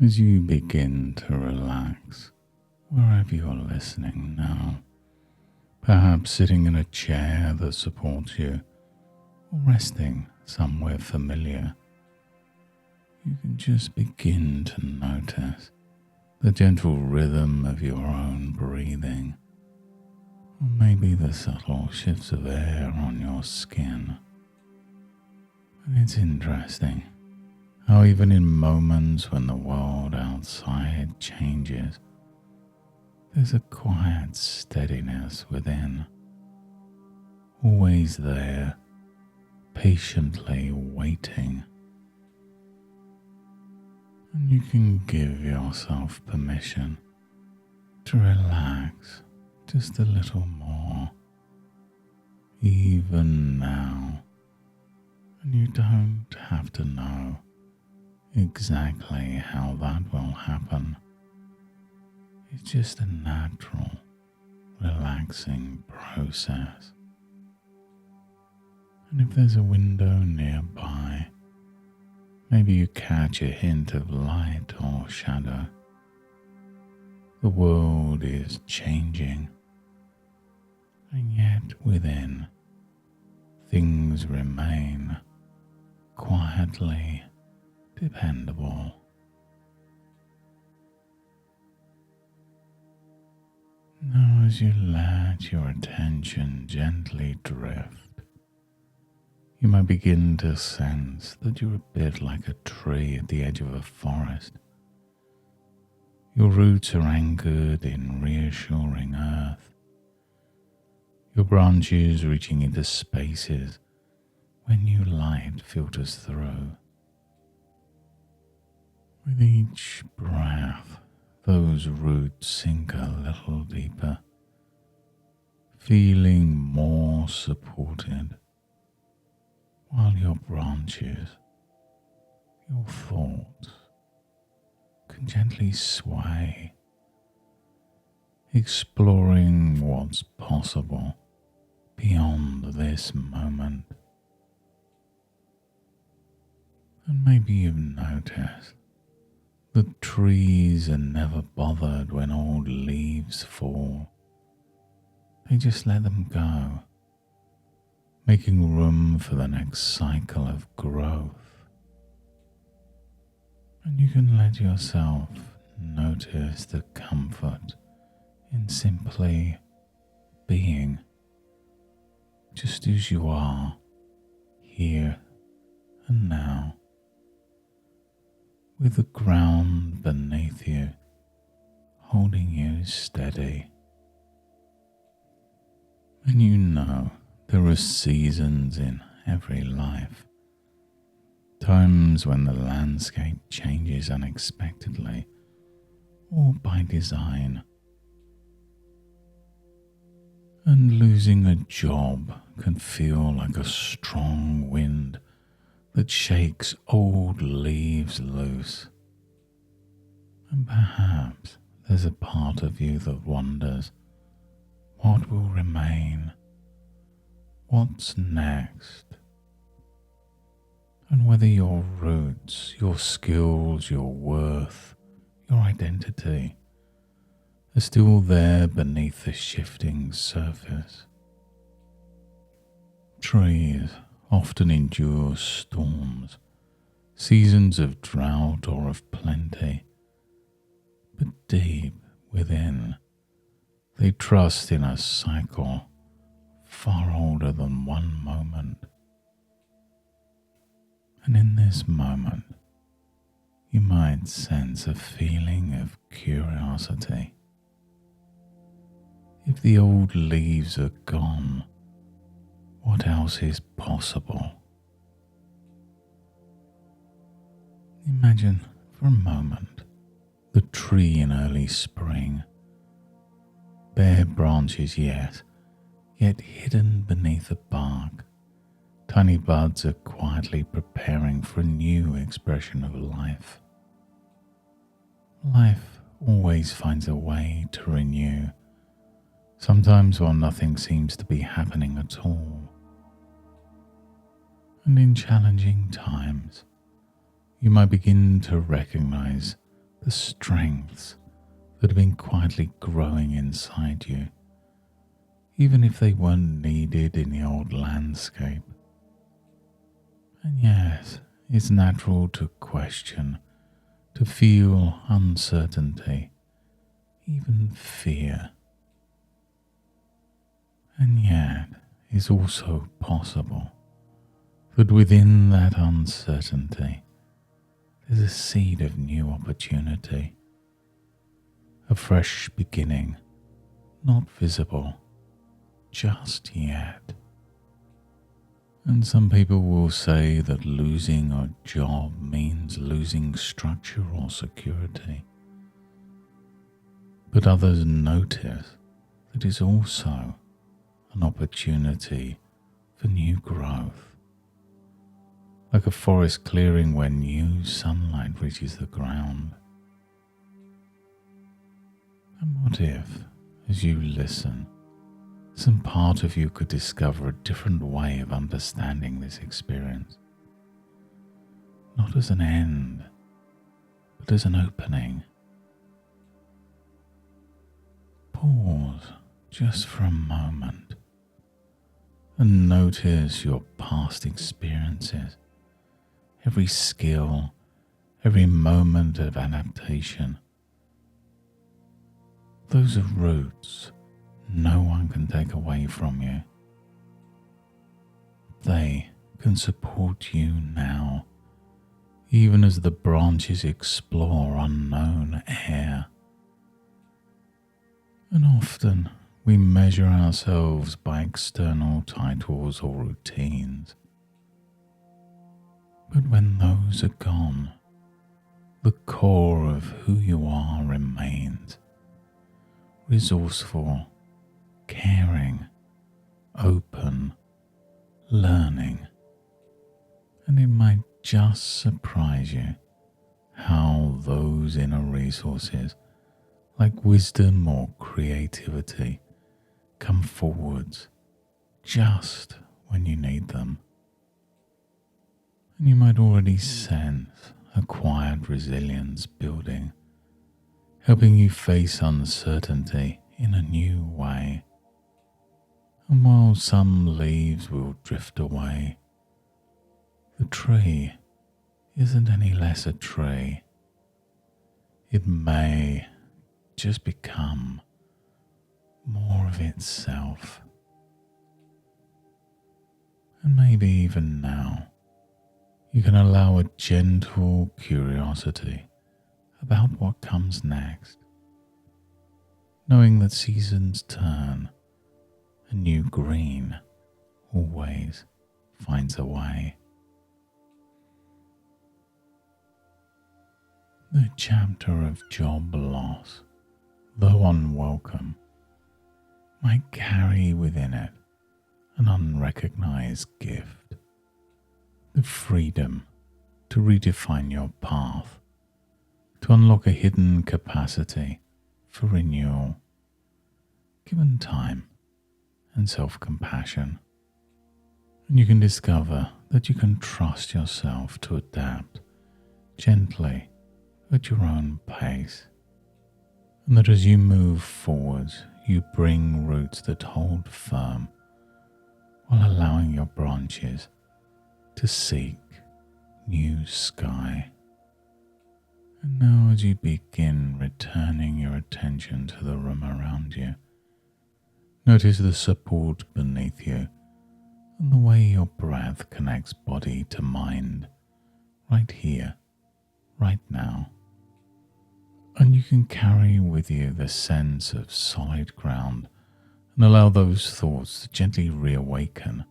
As you begin to relax, wherever you're listening now, perhaps sitting in a chair that supports you, or resting somewhere familiar, you can just begin to notice the gentle rhythm of your own breathing, or maybe the subtle shifts of air on your skin. And it's interesting how even in moments when the world outside changes, there's a quiet steadiness within, always there, patiently waiting. And you can give yourself permission to relax just a little more, even now. And you don't have to know exactly how that will happen. It's just a natural, relaxing process. And if there's a window nearby, maybe you catch a hint of light or shadow. The world is changing, and yet within, things remain quietly dependable. Now, as you let your attention gently drift, you might begin to sense that you're a bit like a tree at the edge of a forest. Your roots are anchored in reassuring earth, your branches reaching into spaces where new light filters through. With each breath, those roots sink a little deeper, feeling more supported, while your branches, your thoughts, can gently sway, exploring what's possible beyond this moment. And maybe you've noticed that trees are never bothered when old leaves fall. They just let them go, making room for the next cycle of growth. And you can let yourself notice the comfort in simply being just as you are, here and now, with the ground beneath you holding you steady. And you know there are seasons in every life, times when the landscape changes unexpectedly or by design. And losing a job can feel like a strong wind that shakes old leaves loose. And perhaps there's a part of you that wonders what will remain, what's next, and whether your roots, your skills, your worth, your identity are still there beneath the shifting surface. Trees often endure storms, seasons of drought or of plenty, but deep within, they trust in a cycle far older than one moment. And in this moment, you might sense a feeling of curiosity. If the old leaves are gone, what else is possible? Imagine for a moment the tree in early spring, bare branches yet hidden beneath the bark. Tiny buds are quietly preparing for a new expression of life. Life always finds a way to renew, sometimes while nothing seems to be happening at all. And in challenging times, you might begin to recognize the strengths that have been quietly growing inside you, even if they weren't needed in the old landscape. And yes, it's natural to question, to feel uncertainty, even fear. And yet, it's also possible that within that uncertainty, there's a seed of new opportunity, a fresh beginning, not visible just yet. And some people will say that losing a job means losing structure or security. But others notice that it's also an opportunity for new growth, like a forest clearing where new sunlight reaches the ground. And what if, as you listen, some part of you could discover a different way of understanding this experience, not as an end, but as an opening? Pause just for a moment and notice your past experiences, every skill, every moment of adaptation. Those are roots no one can take away from you. They can support you now, even as the branches explore unknown air. And often we measure ourselves by external titles or routines. But when those are gone, the core of who you are remains: resourceful, caring, open, learning. And it might just surprise you how those inner resources, like wisdom or creativity, come forwards just when you need them. And you might already sense a quiet resilience building, helping you face uncertainty in a new way. And while some leaves will drift away, the tree isn't any less a tree. It may just become more of itself. And maybe even now, you can allow a gentle curiosity about what comes next, knowing that seasons turn, a new green always finds a way. The chapter of job loss, though unwelcome, might carry within it an unrecognized gift, the freedom to redefine your path, to unlock a hidden capacity for renewal, given time and self-compassion. And you can discover that you can trust yourself to adapt gently at your own pace, and that as you move forwards, you bring roots that hold firm while allowing your branches to seek new sky. And now as you begin returning your attention to the room around you, notice the support beneath you and the way your breath connects body to mind, right here, right now. And you can carry with you the sense of solid ground and allow those thoughts to gently reawaken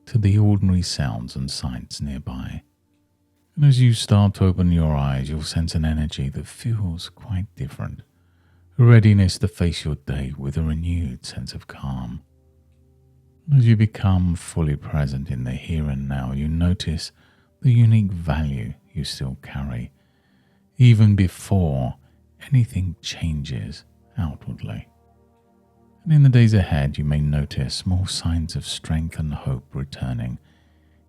to the ordinary sounds and sights nearby. And as you start to open your eyes, you'll sense an energy that feels quite different, a readiness to face your day with a renewed sense of calm. And as you become fully present in the here and now, you notice the unique value you still carry, even before anything changes outwardly. And in the days ahead, you may notice small signs of strength and hope returning,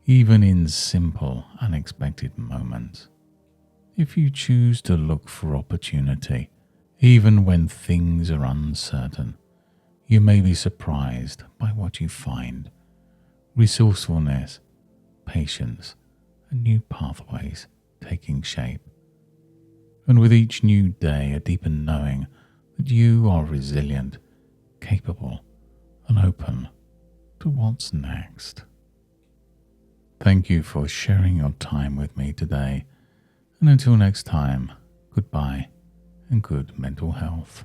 even in simple, unexpected moments. if you choose to look for opportunity, even when things are uncertain, you may be surprised by what you find. Resourcefulness, patience, and new pathways taking shape. And with each new day, a deeper knowing that you are resilient, capable, and open to what's next. Thank you for sharing your time with me today. And until next time, goodbye and good mental health.